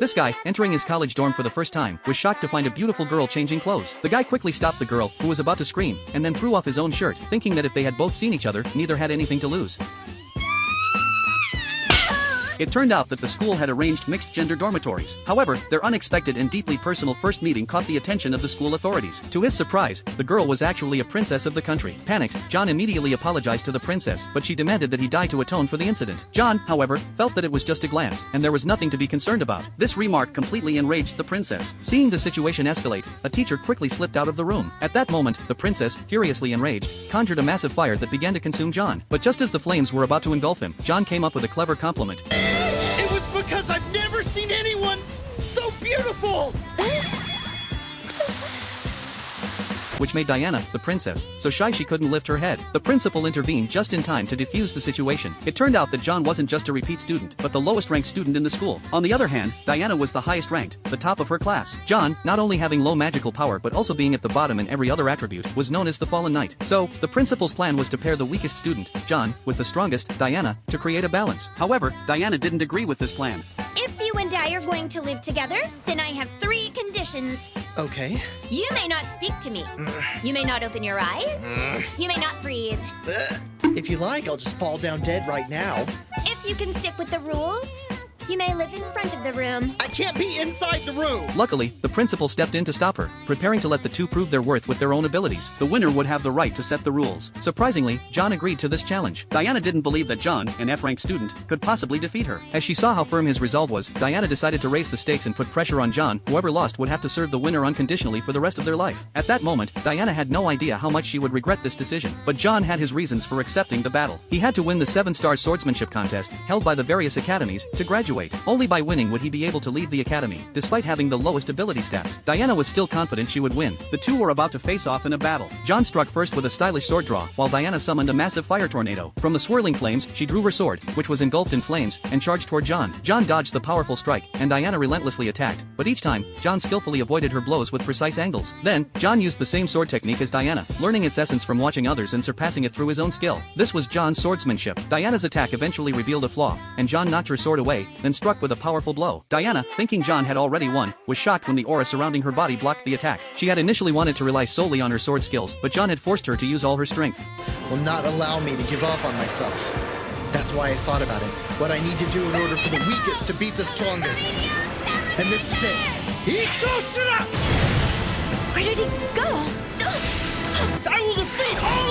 This guy, entering his college dorm for the first time, was shocked to find a beautiful girl changing clothes. The guy quickly stopped the girl, who was about to scream, and then threw off his own shirt, thinking that if they had both seen each other, neither had anything to lose. It turned out that the school had arranged mixed-gender dormitories. However, their unexpected and deeply personal first meeting caught the attention of the school authorities. To his surprise, the girl was actually a princess of the country. Panicked, John immediately apologized to the princess, but she demanded that he die to atone for the incident. John, however, felt that it was just a glance, and there was nothing to be concerned about. This remark completely enraged the princess. Seeing the situation escalate, a teacher quickly slipped out of the room. At that moment, the princess, furiously enraged, conjured a massive fire that began to consume John. But just as the flames were about to engulf him, John came up with a clever compliment. It was because I've never seen anyone so beautiful! Which made Diana, the princess, so shy she couldn't lift her head. The principal intervened just in time to defuse the situation. It turned out that John wasn't just a repeat student, but the lowest ranked student in the school. On the other hand, Diana was the highest ranked, the top of her class. John, not only having low magical power but also being at the bottom in every other attribute, was known as the Fallen Knight. So, the principal's plan was to pair the weakest student, John, with the strongest, Diana, to create a balance. However, Diana didn't agree with this plan. If you and I are going to live together, then I have 3 conditions. Okay. You may not speak to me. You may not open your eyes. You may not breathe. If you like, I'll just fall down dead right now. If you can stick with the rules, you may live in front of the room. I can't be inside the room! Luckily, the principal stepped in to stop her, preparing to let the two prove their worth with their own abilities. The winner would have the right to set the rules. Surprisingly, John agreed to this challenge. Diana didn't believe that John, an F-ranked student, could possibly defeat her. As she saw how firm his resolve was, Diana decided to raise the stakes and put pressure on John. Whoever lost would have to serve the winner unconditionally for the rest of their life. At that moment, Diana had no idea how much she would regret this decision. But John had his reasons for accepting the battle. He had to win the 7-star swordsmanship contest, held by the various academies, to graduate. Only by winning would he be able to leave the academy, despite having the lowest ability stats. Diana was still confident she would win. The two were about to face off in a battle. John struck first with a stylish sword draw, while Diana summoned a massive fire tornado. From the swirling flames, she drew her sword, which was engulfed in flames, and charged toward John. John dodged the powerful strike, and Diana relentlessly attacked, but each time, John skillfully avoided her blows with precise angles. Then, John used the same sword technique as Diana, learning its essence from watching others and surpassing it through his own skill. This was John's swordsmanship. Diana's attack eventually revealed a flaw, and John knocked her sword away, then struck with a powerful blow. Diana, thinking John had already won, was shocked when the aura surrounding her body blocked the attack. She had initially wanted to rely solely on her sword skills, but John had forced her to use all her strength. Will not allow me to give up on myself. That's why I thought about it. What I need to do in order for the weakest to beat the strongest. And this is it. Itoshira! Where did he go? I will defeat all